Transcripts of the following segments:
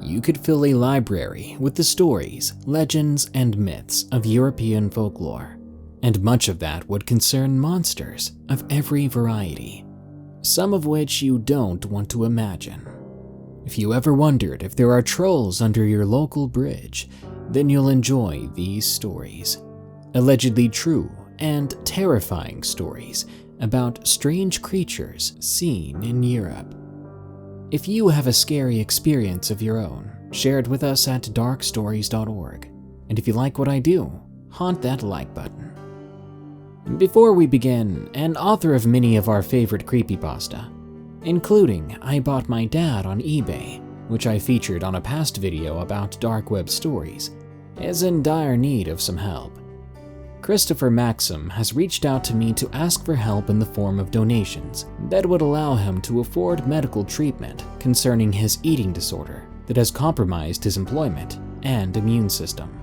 you could fill a library with the stories, legends, and myths of European folklore, and much of that would concern monsters of every variety, some of which you don't want to imagine. If you ever wondered if there are trolls under your local bridge, then you'll enjoy these stories. Allegedly true and terrifying stories about strange creatures seen in Europe. If you have a scary experience of your own, share it with us at darkstories.org. And if you like what I do, haunt that like button. Before we begin, an author of many of our favorite creepypasta, including I Bought My Dad on eBay, which I featured on a past video about dark web stories, is in dire need of some help. Christopher Maxim has reached out to me to ask for help in the form of donations that would allow him to afford medical treatment concerning his eating disorder that has compromised his employment and immune system.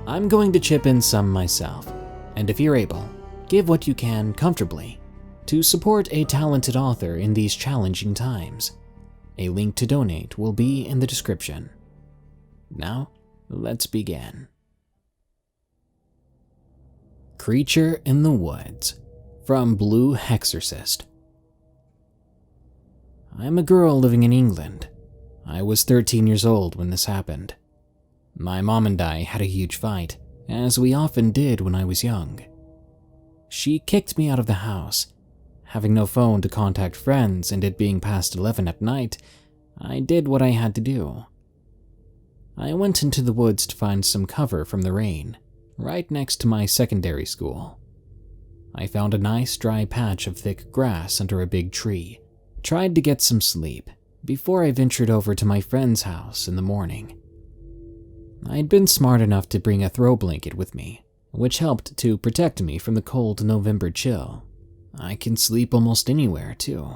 I'm going to chip in some myself, and if you're able, give what you can comfortably to support a talented author in these challenging times. A link to donate will be in the description. Now, let's begin. Creature in the Woods from BlueHexorcist. I'm a girl living in England. I was 13 years old when this happened. My mom and I had a huge fight, as we often did when I was young. She kicked me out of the house. Having no phone to contact friends and it being past 11 at night, I did what I had to do. I went into the woods to find some cover from the rain, right next to my secondary school. I found a nice dry patch of thick grass under a big tree, tried to get some sleep before I ventured over to my friend's house in the morning. I'd been smart enough to bring a throw blanket with me, which helped to protect me from the cold November chill. I can sleep almost anywhere, too.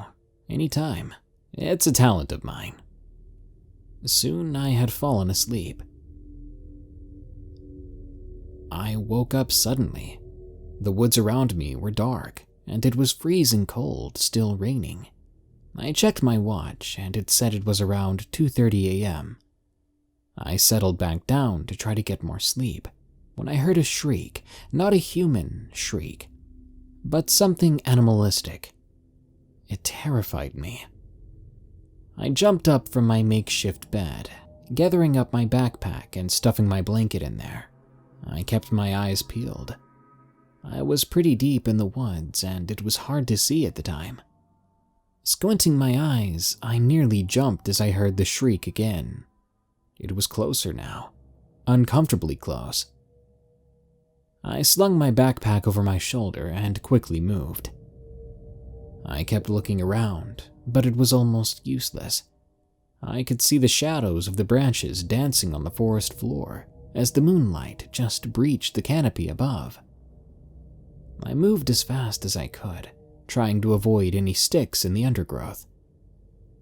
Anytime. It's a talent of mine. Soon I had fallen asleep. I woke up suddenly. The woods around me were dark, and it was freezing cold, still raining. I checked my watch, and it said it was around 2:30 a.m. I settled back down to try to get more sleep, when I heard a shriek, not a human shriek, but something animalistic. It terrified me. I jumped up from my makeshift bed, gathering up my backpack and stuffing my blanket in there. I kept my eyes peeled. I was pretty deep in the woods, and it was hard to see at the time. Squinting my eyes, I nearly jumped as I heard the shriek again. It was closer now, uncomfortably close. I slung my backpack over my shoulder and quickly moved. I kept looking around, but it was almost useless. I could see the shadows of the branches dancing on the forest floor as the moonlight just breached the canopy above. I moved as fast as I could, trying to avoid any sticks in the undergrowth.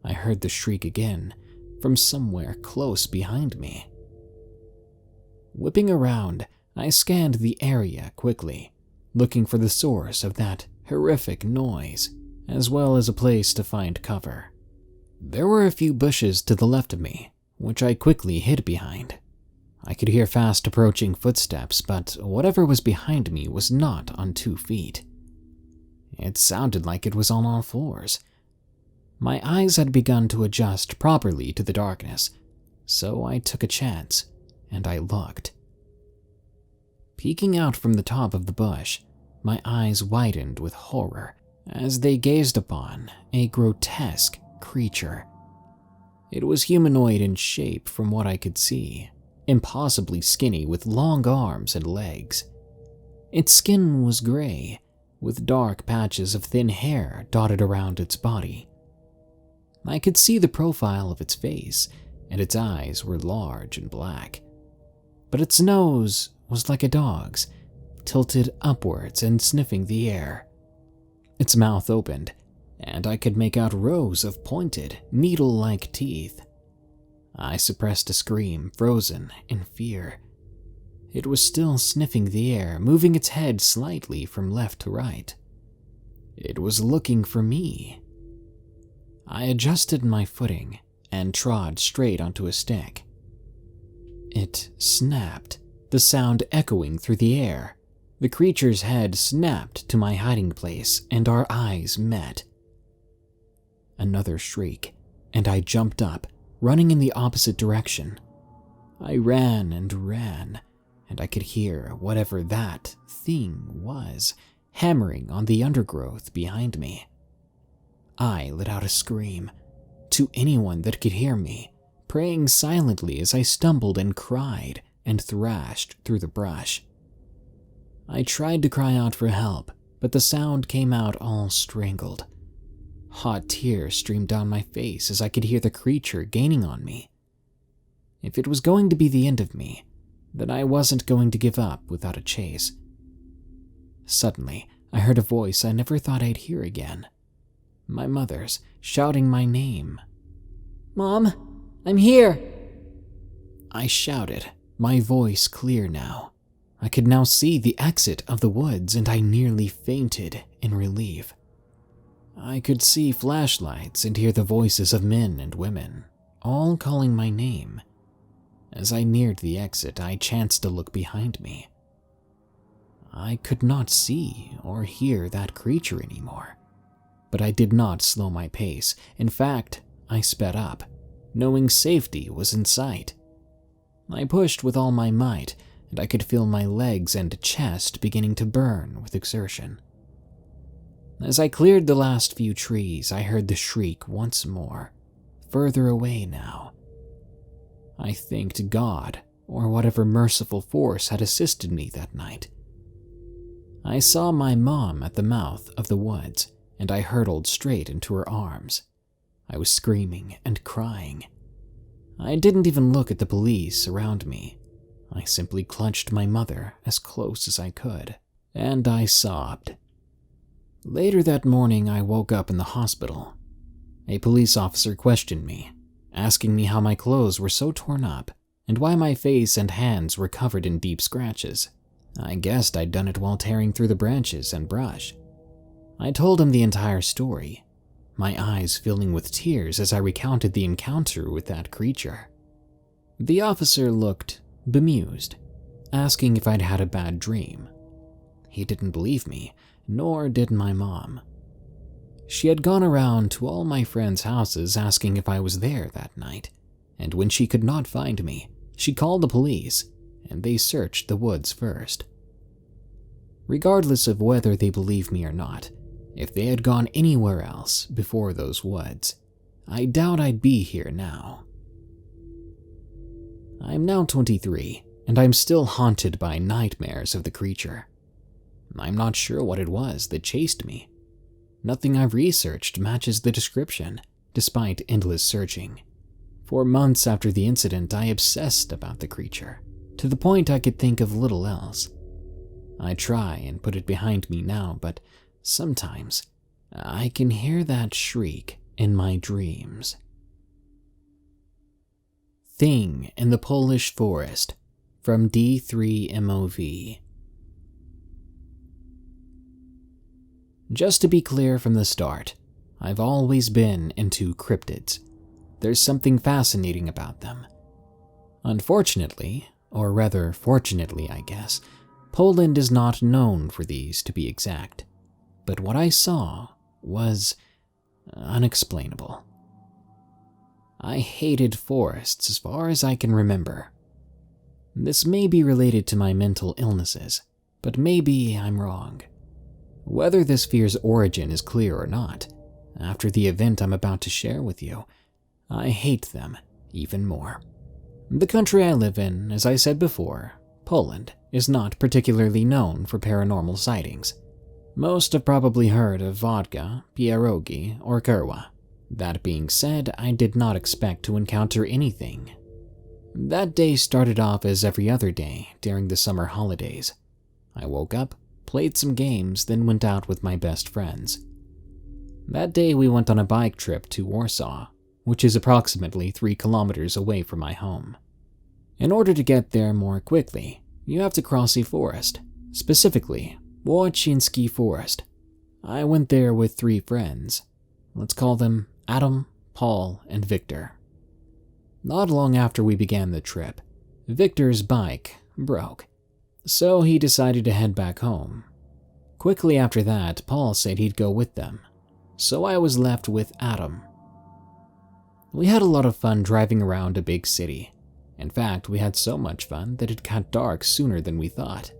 I heard the shriek again from somewhere close behind me. Whipping around, I scanned the area quickly, looking for the source of that horrific noise, as well as a place to find cover. There were a few bushes to the left of me, which I quickly hid behind. I could hear fast approaching footsteps, but whatever was behind me was not on 2 feet. It sounded like it was on all fours. My eyes had begun to adjust properly to the darkness, so I took a chance, and I looked. Peeking out from the top of the bush, my eyes widened with horror as they gazed upon a grotesque creature. It was humanoid in shape from what I could see, impossibly skinny with long arms and legs. Its skin was gray, with dark patches of thin hair dotted around its body. I could see the profile of its face, and its eyes were large and black. But its nose was like a dog's, tilted upwards and sniffing the air. Its mouth opened, and I could make out rows of pointed, needle-like teeth. I suppressed a scream, frozen in fear. It was still sniffing the air, moving its head slightly from left to right. It was looking for me. I adjusted my footing and trod straight onto a stick. It snapped, the sound echoing through the air. The creature's head snapped to my hiding place, and our eyes met. Another shriek, and I jumped up, running in the opposite direction. I ran, and I could hear whatever that thing was hammering on the undergrowth behind me. I let out a scream, to anyone that could hear me, praying silently as I stumbled and cried and thrashed through the brush. I tried to cry out for help, but the sound came out all strangled. Hot tears streamed down my face as I could hear the creature gaining on me. If it was going to be the end of me, then I wasn't going to give up without a chase. Suddenly, I heard a voice I never thought I'd hear again. My mother's, shouting my name. "Mom, I'm here!" I shouted, my voice clear now. I could now see the exit of the woods, and I nearly fainted in relief. I could see flashlights and hear the voices of men and women, all calling my name. As I neared the exit, I chanced to look behind me. I could not see or hear that creature anymore, but I did not slow my pace. In fact, I sped up, knowing safety was in sight. I pushed with all my might, and I could feel my legs and chest beginning to burn with exertion. As I cleared the last few trees, I heard the shriek once more, further away now. I thanked God, or whatever merciful force had assisted me that night. I saw my mom at the mouth of the woods, and I hurtled straight into her arms. I was screaming and crying. I didn't even look at the police around me. I simply clutched my mother as close as I could, and I sobbed. Later that morning, I woke up in the hospital. A police officer questioned me, asking me how my clothes were so torn up and why my face and hands were covered in deep scratches. I guessed I'd done it while tearing through the branches and brush. I told him the entire story, my eyes filling with tears as I recounted the encounter with that creature. The officer looked bemused, asking if I'd had a bad dream. He didn't believe me, nor did my mom. She had gone around to all my friends' houses asking if I was there that night, and when she could not find me, she called the police, and they searched the woods first. Regardless of whether they believe me or not, if they had gone anywhere else before those woods, I doubt I'd be here now. I'm now 23, and I'm still haunted by nightmares of the creature. I'm not sure what it was that chased me. Nothing I've researched matches the description, despite endless searching. For months after the incident, I obsessed about the creature, to the point I could think of little else. I try and put it behind me now, but sometimes I can hear that shriek in my dreams. Thing in the Polish Forest, from D3MOV. Just to be clear from the start, I've always been into cryptids. There's something fascinating about them. Unfortunately, or rather fortunately I guess, Poland is not known for these to be exact. But what I saw was unexplainable. I hated forests as far as I can remember. This may be related to my mental illnesses, but maybe I'm wrong. Whether this fear's origin is clear or not, after the event I'm about to share with you, I hate them even more. The country I live in, as I said before, Poland, is not particularly known for paranormal sightings. Most have probably heard of vodka, pierogi, or kurwa. That being said, I did not expect to encounter anything. That day started off as every other day during the summer holidays. I woke up, played some games, then went out with my best friends. That day we went on a bike trip to Warsaw, which is approximately 3 kilometers away from my home. In order to get there more quickly, you have to cross a forest, specifically Wojciński Forest. I went there with 3 friends. Let's call them Adam, Paul, and Victor. Not long after we began the trip, Victor's bike broke, so he decided to head back home. Quickly after that, Paul said he'd go with them, so I was left with Adam. We had a lot of fun driving around a big city. In fact, we had so much fun that it got dark sooner than we thought.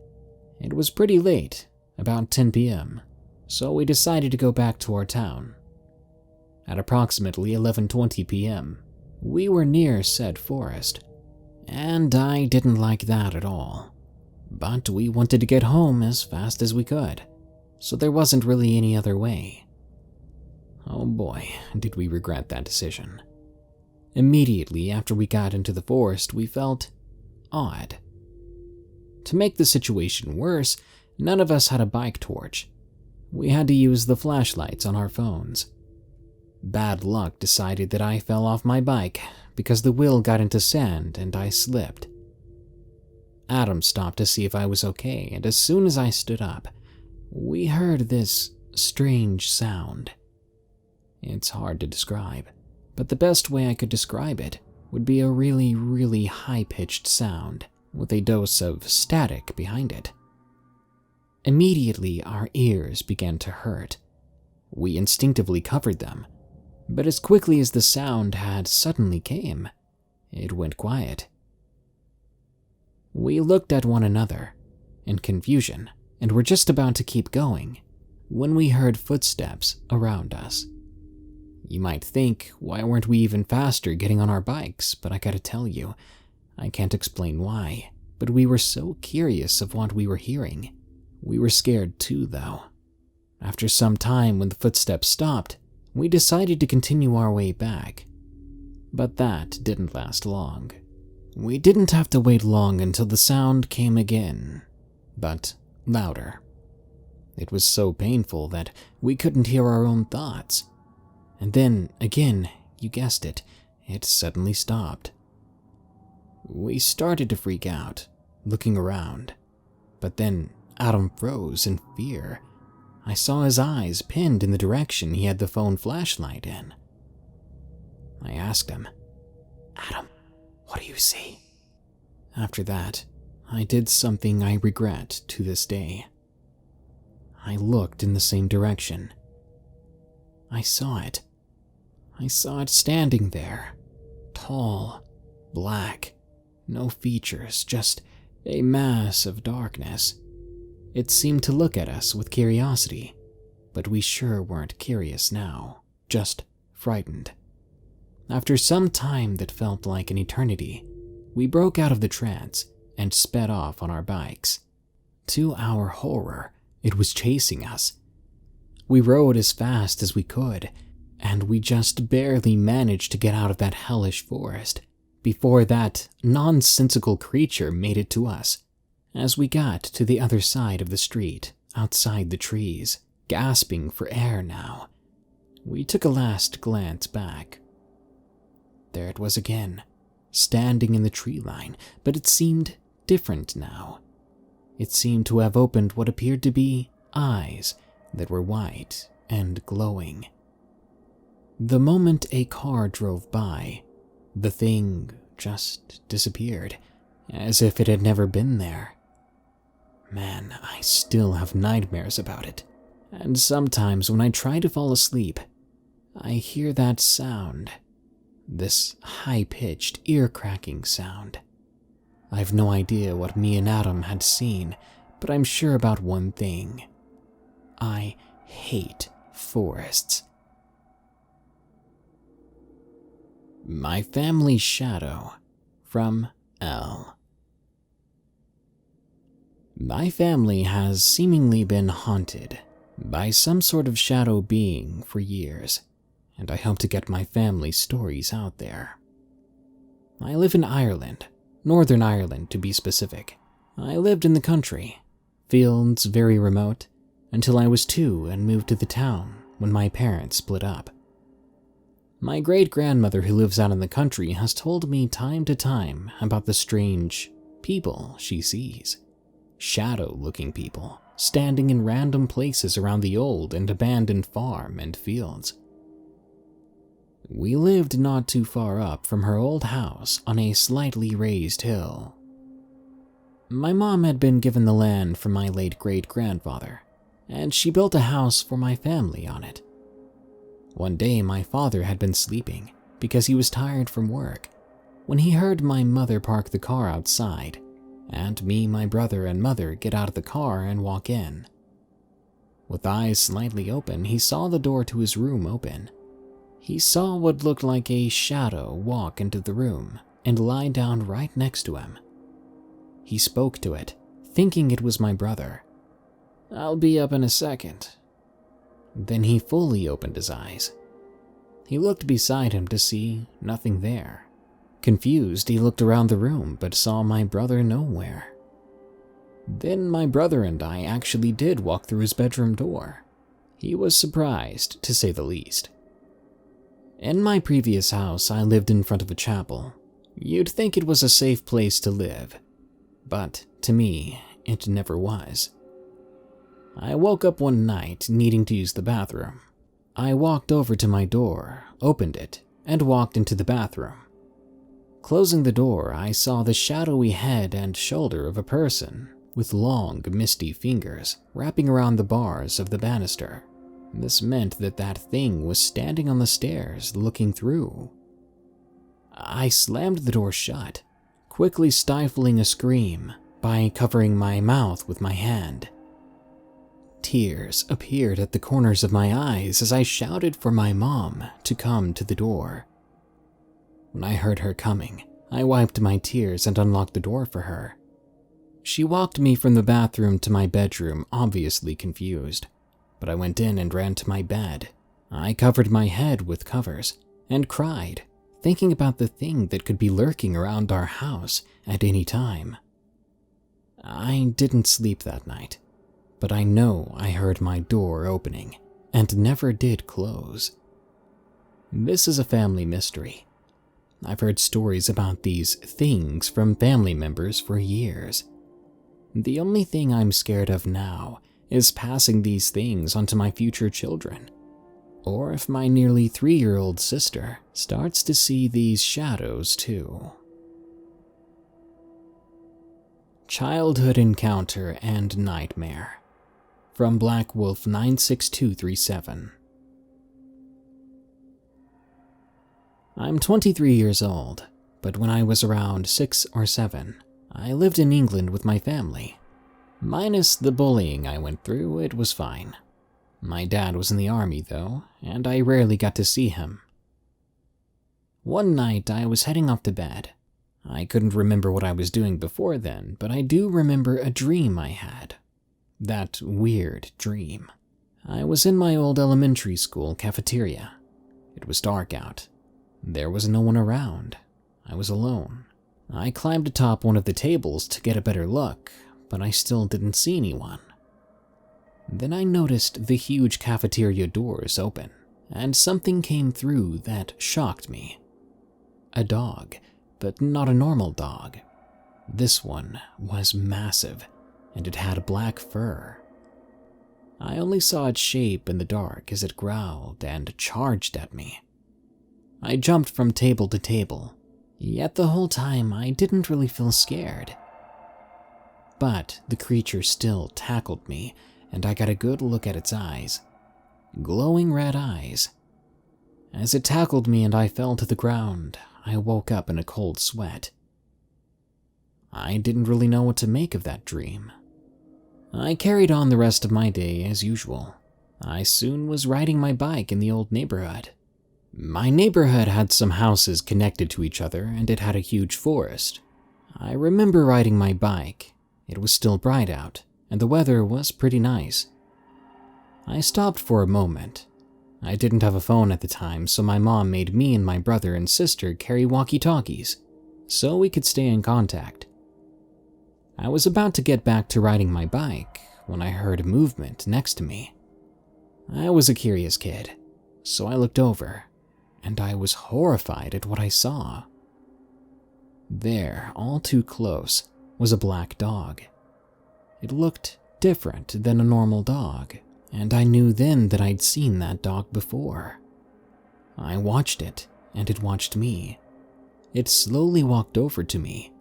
It was pretty late, about 10 p.m., so we decided to go back to our town. At approximately 11:20 p.m., we were near said forest, and I didn't like that at all. But we wanted to get home as fast as we could, so there wasn't really any other way. Oh boy, did we regret that decision. Immediately after we got into the forest, we felt odd. To make the situation worse, none of us had a bike torch. We had to use the flashlights on our phones. Bad luck decided that I fell off my bike because the wheel got into sand and I slipped. Adam stopped to see if I was okay, and as soon as I stood up, we heard this strange sound. It's hard to describe, but the best way I could describe it would be a really, really high-pitched sound with a dose of static behind it. Immediately, our ears began to hurt. We instinctively covered them, but as quickly as the sound had suddenly came, it went quiet. We looked at one another in confusion and were just about to keep going when we heard footsteps around us. You might think, why weren't we even faster getting on our bikes? But I gotta tell you, I can't explain why, but we were so curious of what we were hearing. We were scared too, though. After some time, when the footsteps stopped, we decided to continue our way back. But that didn't last long. We didn't have to wait long until the sound came again, but louder. It was so painful that we couldn't hear our own thoughts. And then, again, you guessed it, it suddenly stopped. We started to freak out, looking around. But then Adam froze in fear. I saw his eyes pinned in the direction he had the phone flashlight in. I asked him, "Adam, what do you see?" After that, I did something I regret to this day. I looked in the same direction. I saw it. I saw it standing there, tall, black, no features, just a mass of darkness. It seemed to look at us with curiosity, but we sure weren't curious now, just frightened. After some time that felt like an eternity, we broke out of the trance and sped off on our bikes. To our horror, it was chasing us. We rode as fast as we could, and we just barely managed to get out of that hellish forest before that nonsensical creature made it to us. As we got to the other side of the street, outside the trees, gasping for air now, we took a last glance back. There it was again, standing in the tree line, but it seemed different now. It seemed to have opened what appeared to be eyes that were white and glowing. The moment a car drove by, the thing just disappeared, as if it had never been there. Man, I still have nightmares about it, and sometimes when I try to fall asleep, I hear that sound, this high-pitched, ear-cracking sound. I've no idea what me and Adam had seen, but I'm sure about one thing. I hate forests. My Family's Shadow, from L. My family has seemingly been haunted by some sort of shadow being for years, and I hope to get my family's stories out there. I live in Ireland, Northern Ireland to be specific. I lived in the country, fields very remote, until I was 2 and moved to the town when my parents split up. My great-grandmother who lives out in the country has told me time to time about the strange people she sees. Shadow-looking people, standing in random places around the old and abandoned farm and fields. We lived not too far up from her old house on a slightly raised hill. My mom had been given the land from my late great-grandfather, and she built a house for my family on it. One day my father had been sleeping because he was tired from work when he heard my mother park the car outside and me, my brother, and mother get out of the car and walk in. With eyes slightly open, he saw the door to his room open. He saw what looked like a shadow walk into the room and lie down right next to him. He spoke to it, thinking it was my brother. "I'll be up in a second." Then he fully opened his eyes. He looked beside him to see nothing there. Confused, he looked around the room but saw my brother nowhere. Then my brother and I actually did walk through his bedroom door. He was surprised, to say the least. In my previous house, I lived in front of a chapel. You'd think it was a safe place to live, but to me, it never was. I woke up one night needing to use the bathroom. I walked over to my door, opened it, and walked into the bathroom. Closing the door, I saw the shadowy head and shoulder of a person with long, misty fingers wrapping around the bars of the banister. This meant that that thing was standing on the stairs looking through. I slammed the door shut, quickly stifling a scream by covering my mouth with my hand. Tears appeared at the corners of my eyes as I shouted for my mom to come to the door. When I heard her coming, I wiped my tears and unlocked the door for her. She walked me from the bathroom to my bedroom, obviously confused, but I went in and ran to my bed. I covered my head with covers and cried, thinking about the thing that could be lurking around our house at any time. I didn't sleep that night, but I know I heard my door opening and never did close. This is a family mystery. I've heard stories about these things from family members for years. The only thing I'm scared of now is passing these things onto my future children, or if my nearly 3-year-old sister starts to see these shadows too. Childhood Encounter and Nightmare from Black Wolf 96237. I'm 23 years old, but when I was around 6 or 7, I lived in England with my family. Minus the bullying I went through, it was fine. My dad was in the army though, and I rarely got to see him. One night I was heading off to bed. I couldn't remember what I was doing before then, but I do remember a dream I had. That weird dream. I was in my old elementary school cafeteria. It was dark out. There was no one around. I was alone. I climbed atop one of the tables to get a better look, but I still didn't see anyone. Then I noticed the huge cafeteria doors open, and something came through that shocked me. A dog, but not a normal dog. This one was massive, and it had black fur. I only saw its shape in the dark as it growled and charged at me. I jumped from table to table, yet the whole time I didn't really feel scared. But the creature still tackled me, and I got a good look at its eyes. Glowing red eyes. As it tackled me and I fell to the ground, I woke up in a cold sweat. I didn't really know what to make of that dream. I carried on the rest of my day as usual. I soon was riding my bike in the old neighborhood. My neighborhood had some houses connected to each other, and it had a huge forest. I remember riding my bike. It was still bright out, and the weather was pretty nice. I stopped for a moment. I didn't have a phone at the time, so my mom made me and my brother and sister carry walkie-talkies, so we could stay in contact. I was about to get back to riding my bike when I heard movement next to me. I was a curious kid, so I looked over, and I was horrified at what I saw. There, all too close, was a black dog. It looked different than a normal dog, and I knew then that I'd seen that dog before. I watched it, and it watched me. It slowly walked over to me.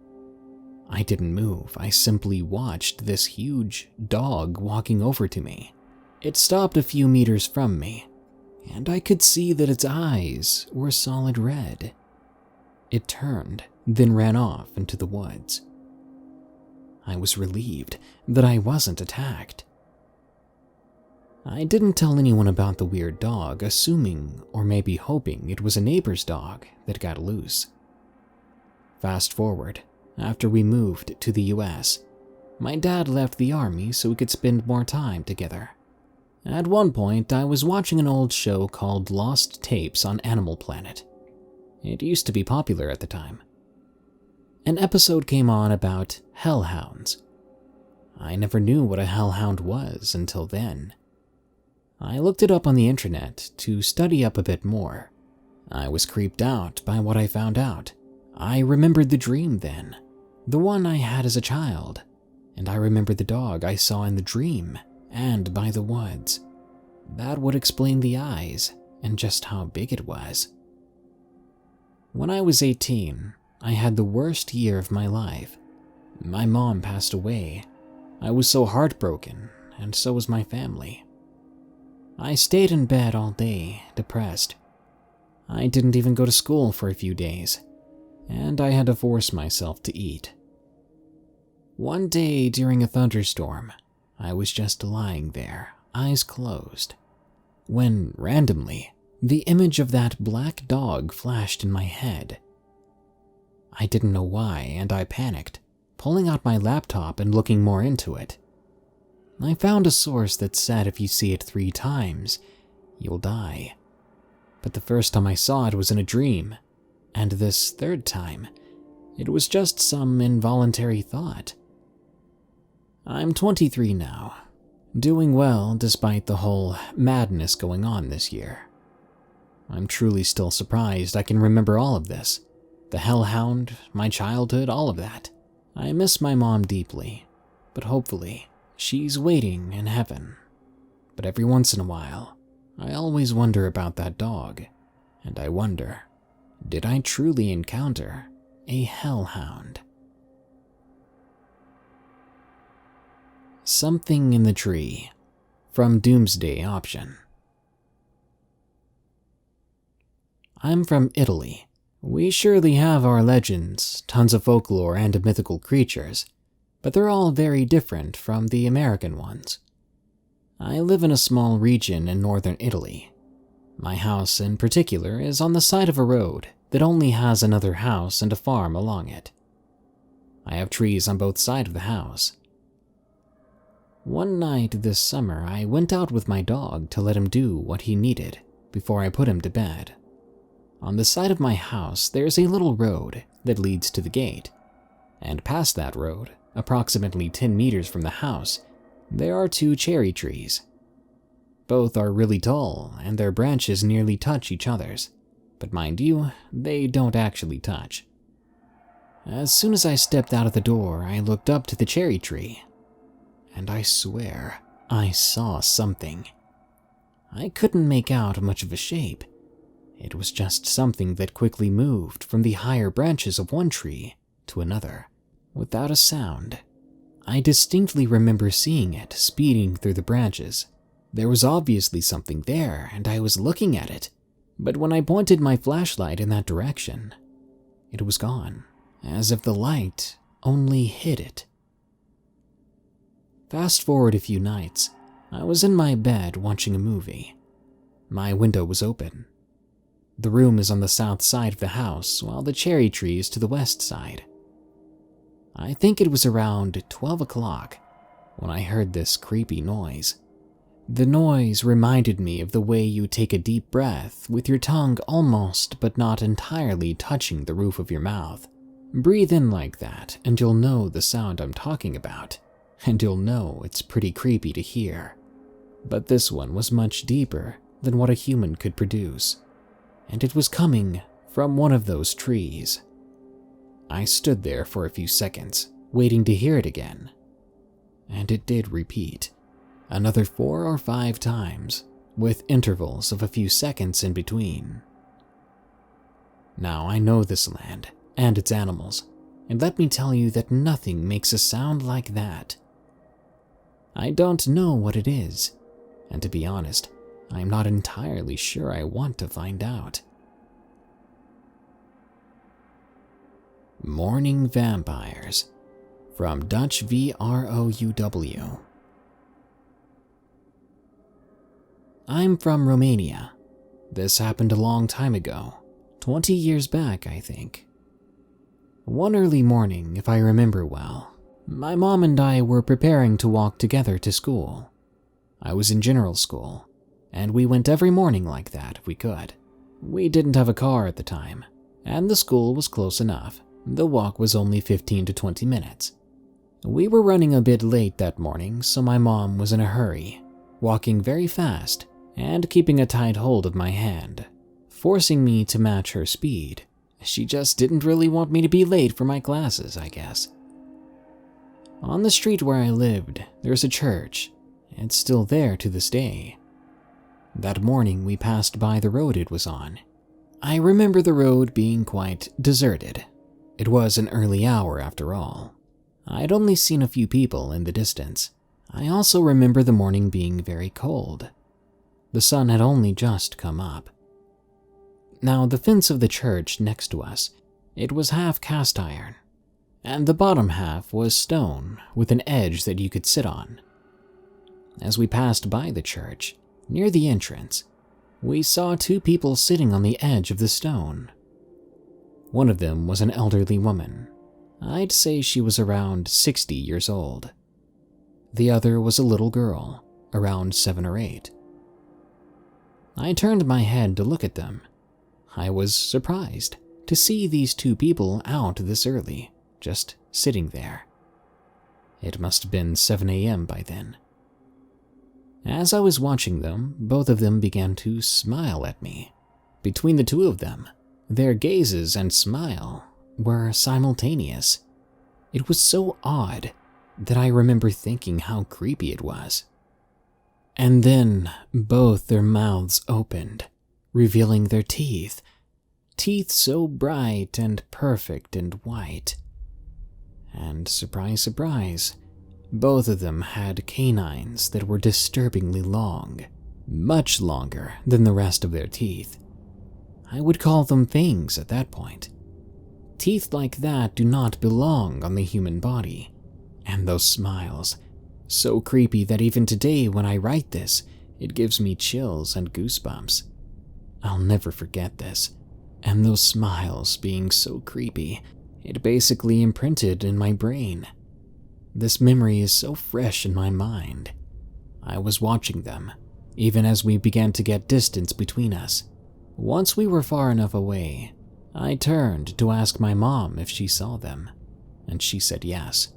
I didn't move, I simply watched this huge dog walking over to me. It stopped a few meters from me, and I could see that its eyes were solid red. It turned, then ran off into the woods. I was relieved that I wasn't attacked. I didn't tell anyone about the weird dog, assuming or maybe hoping it was a neighbor's dog that got loose. Fast forward, after we moved to the US, my dad left the army so we could spend more time together. At one point, I was watching an old show called Lost Tapes on Animal Planet. It used to be popular at the time. An episode came on about hellhounds. I never knew what a hellhound was until then. I looked it up on the internet to study up a bit more. I was creeped out by what I found out. I remembered the dream then, the one I had as a child, and I remembered the dog I saw in the dream and by the woods. That would explain the eyes and just how big it was. When I was 18, I had the worst year of my life. My mom passed away. I was so heartbroken, and so was my family. I stayed in bed all day, depressed. I didn't even go to school for a few days, and I had to force myself to eat. One day during a thunderstorm, I was just lying there, eyes closed, when randomly, the image of that black dog flashed in my head. I didn't know why, and I panicked, pulling out my laptop and looking more into it. I found a source that said if you see it 3 times, you'll die. But the first time I saw it was in a dream, and this 3rd time, it was just some involuntary thought. I'm 23 now, doing well despite the whole madness going on this year. I'm truly still surprised I can remember all of this. The hellhound, my childhood, all of that. I miss my mom deeply, but hopefully, she's waiting in heaven. But every once in a while, I always wonder about that dog, and I wonder, did I truly encounter a hellhound? Something in the Tree, from Doomsday option. I'm from Italy. We surely have our legends, tons of folklore and mythical creatures, but they're all very different from the American ones. I live in a small region in northern Italy. My house in particular is on the side of a road that only has another house and a farm along it. I have trees on both sides of the house. One night this summer, I went out with my dog to let him do what he needed before I put him to bed. On the side of my house, there's a little road that leads to the gate, and past that road, approximately 10 meters from the house, there are 2 cherry trees. Both are really tall, and their branches nearly touch each other's, but mind you, they don't actually touch. As soon as I stepped out of the door, I looked up to the cherry tree, and I swear I saw something. I couldn't make out much of a shape. It was just something that quickly moved from the higher branches of one tree to another, without a sound. I distinctly remember seeing it speeding through the branches. There was obviously something there, and I was looking at it, but when I pointed my flashlight in that direction, it was gone, as if the light only hid it. Fast forward a few nights, I was in my bed watching a movie. My window was open. The room is on the south side of the house, while the cherry tree is to the west side. I think it was around 12 o'clock when I heard this creepy noise. The noise reminded me of the way you take a deep breath with your tongue almost but not entirely touching the roof of your mouth. Breathe in like that and you'll know the sound I'm talking about, and you'll know it's pretty creepy to hear. But this one was much deeper than what a human could produce, and it was coming from one of those trees. I stood there for a few seconds, waiting to hear it again, and it did repeat, another 4 or 5 times, with intervals of a few seconds in between. Now, I know this land and its animals, and let me tell you that nothing makes a sound like that. I don't know what it is, and to be honest, I'm not entirely sure I want to find out. Morning Vampires from Dutchvrouw. I'm from Romania. This happened a long time ago, 20 years back, I think. One early morning, if I remember well, my mom and I were preparing to walk together to school. I was in general school, and we went every morning like that if we could. We didn't have a car at the time, and the school was close enough. The walk was only 15 to 20 minutes. We were running a bit late that morning, so my mom was in a hurry, walking very fast and keeping a tight hold of my hand, forcing me to match her speed. She just didn't really want me to be late for my classes, I guess. On the street where I lived, there's a church. It's still there to this day. That morning we passed by the road it was on. I remember the road being quite deserted. It was an early hour after all. I'd only seen a few people in the distance. I also remember the morning being very cold. The sun had only just come up. Now, the fence of the church next to us, it was half cast iron, and the bottom half was stone with an edge that you could sit on. As we passed by the church, near the entrance, we saw two people sitting on the edge of the stone. One of them was an elderly woman. I'd say she was around 60 years old. The other was a little girl, around 7 or 8. I turned my head to look at them. I was surprised to see these two people out this early, just sitting there. It must have been 7 a.m. by then. As I was watching them, both of them began to smile at me. Between the two of them, their gazes and smile were simultaneous. It was so odd that I remember thinking how creepy it was. And then both their mouths opened, revealing their teeth. Teeth so bright and perfect and white. And surprise, surprise, both of them had canines that were disturbingly long, much longer than the rest of their teeth. I would call them fangs at that point. Teeth like that do not belong on the human body. And those smiles, so creepy that even today when I write this, it gives me chills and goosebumps. I'll never forget this. And those smiles being so creepy, it basically imprinted in my brain. This memory is so fresh in my mind. I was watching them, even as we began to get distance between us. Once we were far enough away, I turned to ask my mom if she saw them, and she said yes,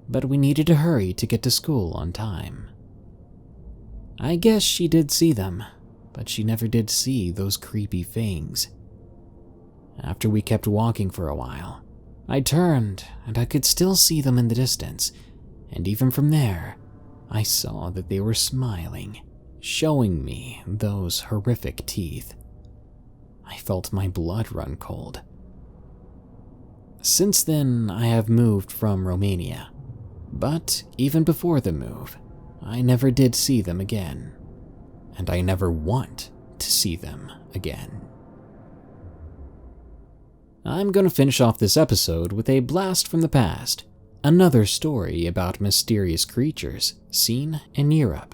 but we needed to hurry to get to school on time. I guess she did see them, but she never did see those creepy fangs. After we kept walking for a while, I turned and I could still see them in the distance, and even from there, I saw that they were smiling, showing me those horrific teeth. I felt my blood run cold. Since then, I have moved from Romania, but even before the move, I never did see them again, and I never want to see them again. I'm going to finish off this episode with a blast from the past, another story about mysterious creatures seen in Europe.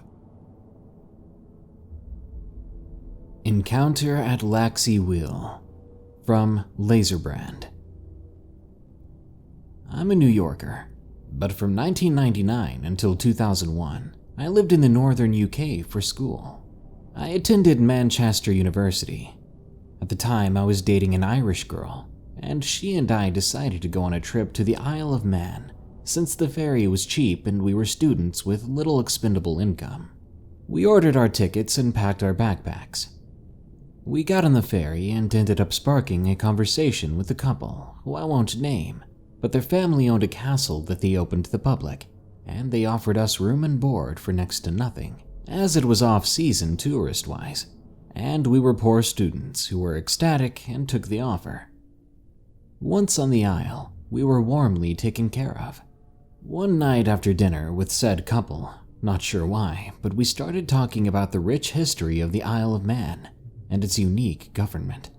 Encounter at Laxey from Laserbrand. I'm a New Yorker, but from 1999 until 2001, I lived in the northern UK for school. I attended Manchester University. At the time, I was dating an Irish girl, and she and I decided to go on a trip to the Isle of Man, since the ferry was cheap and we were students with little expendable income. We ordered our tickets and packed our backpacks. We got on the ferry and ended up sparking a conversation with a couple who I won't name, but their family owned a castle that they opened to the public, and they offered us room and board for next to nothing, as it was off-season tourist-wise, and we were poor students who were ecstatic and took the offer. Once on the isle, we were warmly taken care of. One night after dinner with said couple, not sure why, but we started talking about the rich history of the Isle of Man and its unique government.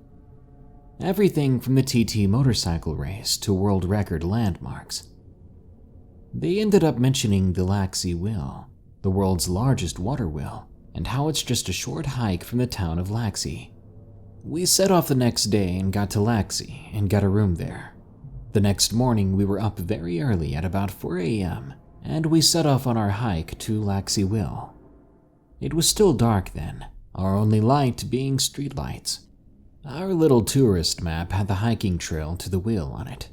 Everything from the TT motorcycle race to world record landmarks. They ended up mentioning the Laxey Wheel, the world's largest water wheel, and how it's just a short hike from the town of Laxey. We set off the next day and got to Laxey and got a room there. The next morning we were up very early at about 4 a.m. and we set off on our hike to Laxey Wheel. It was still dark then, our only light being streetlights. Our little tourist map had the hiking trail to the wheel on it.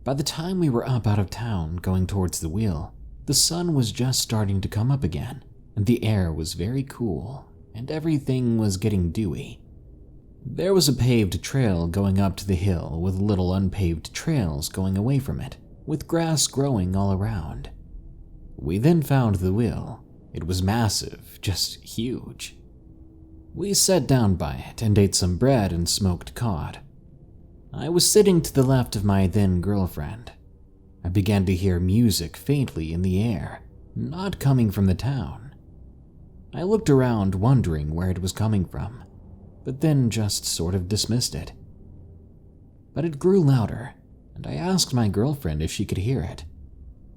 By the time we were up out of town going towards the wheel, the sun was just starting to come up again, and the air was very cool, and everything was getting dewy. There was a paved trail going up to the hill with little unpaved trails going away from it, with grass growing all around. We then found the wheel. It was massive, just huge. We sat down by it and ate some bread and smoked cod. I was sitting to the left of my then girlfriend. I began to hear music faintly in the air, not coming from the town. I looked around wondering where it was coming from, but then just sort of dismissed it. But it grew louder, and I asked my girlfriend if she could hear it.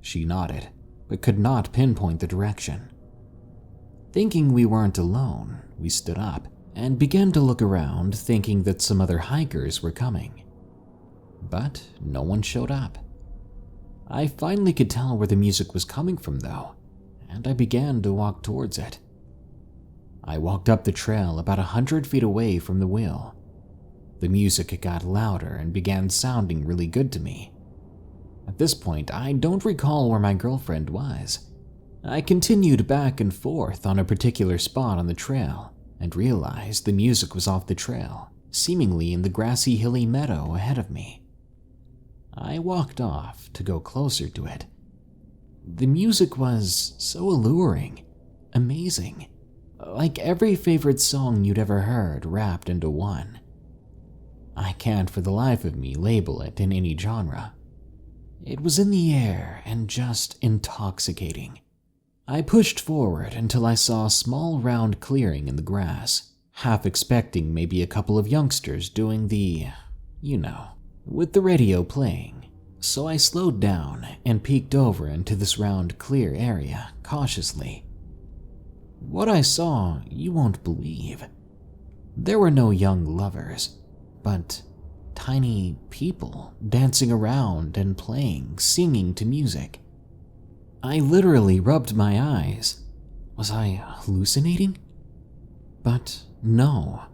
She nodded, but could not pinpoint the direction. Thinking we weren't alone, we stood up and began to look around, thinking that some other hikers were coming. But no one showed up. I finally could tell where the music was coming from though, and I began to walk towards it. I walked up the trail about 100 feet away from the wheel. The music got louder and began sounding really good to me. At this point, I don't recall where my girlfriend was. I continued back and forth on a particular spot on the trail and realized the music was off the trail, seemingly in the grassy hilly meadow ahead of me. I walked off to go closer to it. The music was so alluring, amazing, like every favorite song you'd ever heard wrapped into one. I can't for the life of me label it in any genre. It was in the air and just intoxicating. I pushed forward until I saw a small round clearing in the grass, half expecting maybe a couple of youngsters doing the, with the radio playing. So I slowed down and peeked over into this round clear area cautiously. What I saw, you won't believe. There were no young lovers, but tiny people dancing around and playing, singing to music. I literally rubbed my eyes. Was I hallucinating? But no.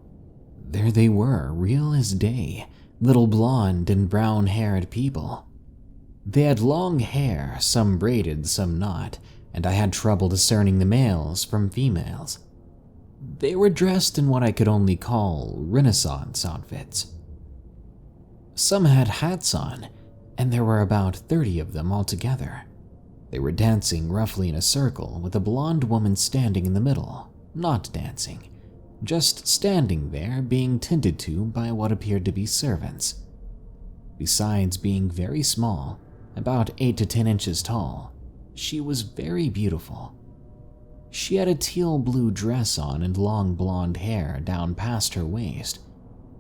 There they were, real as day, little blonde and brown-haired people. They had long hair, some braided, some not, and I had trouble discerning the males from females. They were dressed in what I could only call Renaissance outfits. Some had hats on, and there were about 30 of them altogether. They were dancing roughly in a circle with a blonde woman standing in the middle, not dancing, just standing there being tended to by what appeared to be servants. Besides being very small, about 8 to 10 inches tall, she was very beautiful. She had a teal blue dress on and long blonde hair down past her waist.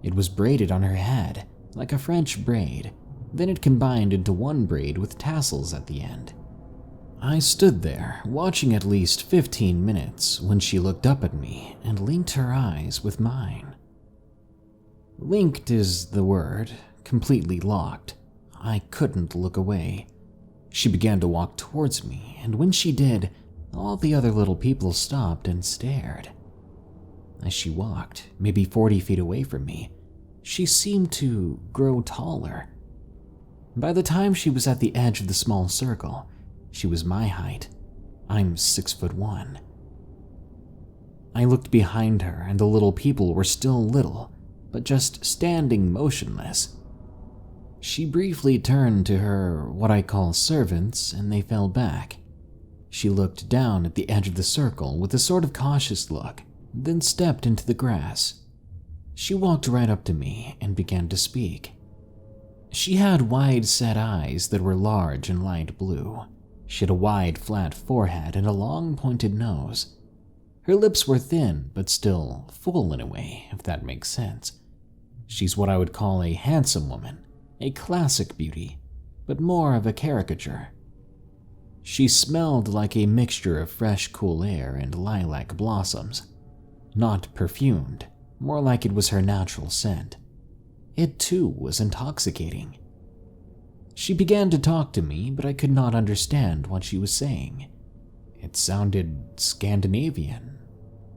It was braided on her head, like a French braid, then it combined into one braid with tassels at the end. I stood there, watching at least 15 minutes when she looked up at me and linked her eyes with mine. Linked is the word, completely locked. I couldn't look away. She began to walk towards me, and when she did, all the other little people stopped and stared. As she walked, maybe 40 feet away from me, she seemed to grow taller. By the time she was at the edge of the small circle, she was my height. I'm 6'1". I looked behind her and the little people were still little, but just standing motionless. She briefly turned to her what I call servants and they fell back. She looked down at the edge of the circle with a sort of cautious look, then stepped into the grass. She walked right up to me and began to speak. She had wide-set eyes that were large and light blue. She had a wide, flat forehead and a long, pointed nose. Her lips were thin, but still full in a way, if that makes sense. She's what I would call a handsome woman, a classic beauty, but more of a caricature. She smelled like a mixture of fresh, cool air and lilac blossoms. Not perfumed, more like it was her natural scent. It too was intoxicating. She began to talk to me, but I could not understand what she was saying. It sounded Scandinavian.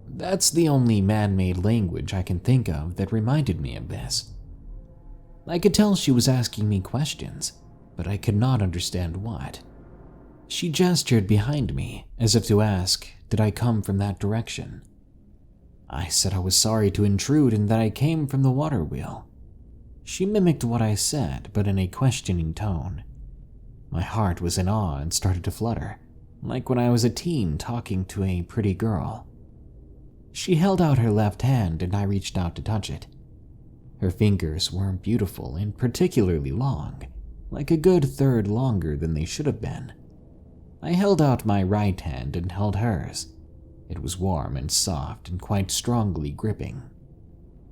That's the only man-made language I can think of that reminded me of this. I could tell she was asking me questions, but I could not understand what. She gestured behind me, as if to ask, did I come from that direction? I said I was sorry to intrude and that I came from the water wheel. She mimicked what I said, but in a questioning tone. My heart was in awe and started to flutter, like when I was a teen talking to a pretty girl. She held out her left hand and I reached out to touch it. Her fingers were beautiful and particularly long, like a good third longer than they should have been. I held out my right hand and held hers. It was warm and soft and quite strongly gripping.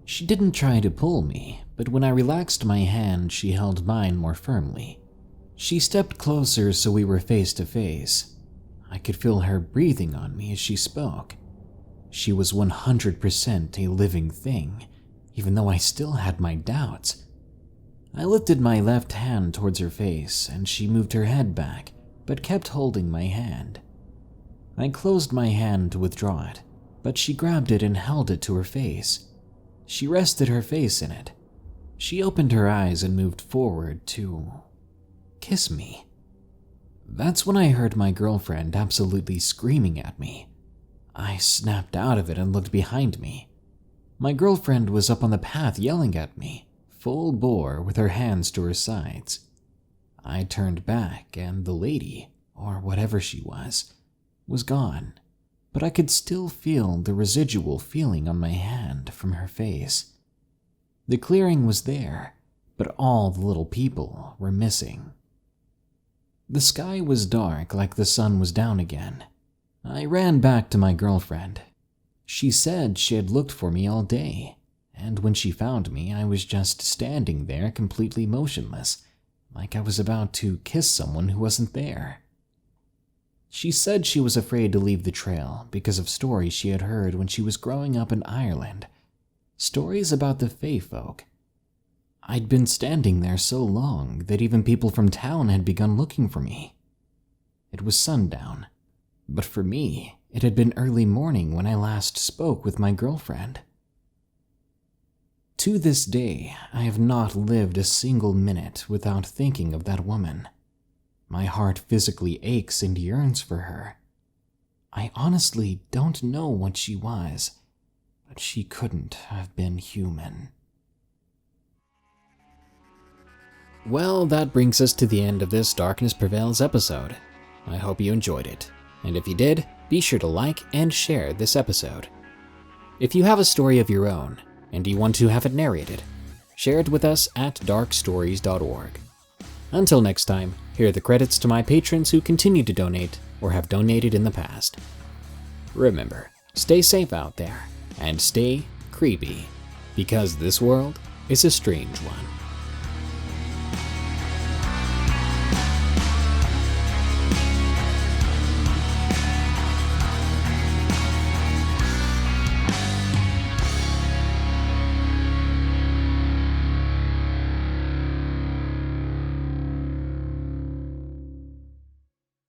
She didn't try to pull me, but when I relaxed my hand, she held mine more firmly. She stepped closer so we were face to face. I could feel her breathing on me as she spoke. She was 100% a living thing, even though I still had my doubts. I lifted my left hand towards her face, and she moved her head back, but kept holding my hand. I closed my hand to withdraw it, but she grabbed it and held it to her face. She rested her face in it. She opened her eyes and moved forward to kiss me. That's when I heard my girlfriend absolutely screaming at me. I snapped out of it and looked behind me. My girlfriend was up on the path yelling at me, full bore with her hands to her sides. I turned back and the lady, or whatever she was gone, but I could still feel the residual feeling on my hand from her face. The clearing was there, but all the little people were missing. The sky was dark, like the sun was down again. I ran back to my girlfriend. She said she had looked for me all day, and when she found me, I was just standing there completely motionless, like I was about to kiss someone who wasn't there. She said she was afraid to leave the trail because of stories she had heard when she was growing up in Ireland. Stories about the Fae folk. I'd been standing there so long that even people from town had begun looking for me. It was sundown, but for me, it had been early morning when I last spoke with my girlfriend. To this day, I have not lived a single minute without thinking of that woman. My heart physically aches and yearns for her. I honestly don't know what she was, but she couldn't have been human. Well, that brings us to the end of this Darkness Prevails episode. I hope you enjoyed it, and if you did, be sure to like and share this episode. If you have a story of your own, and you want to have it narrated, share it with us at darkstories.org. Until next time, here are the credits to my patrons who continue to donate or have donated in the past. Remember, stay safe out there, and stay creepy, because this world is a strange one.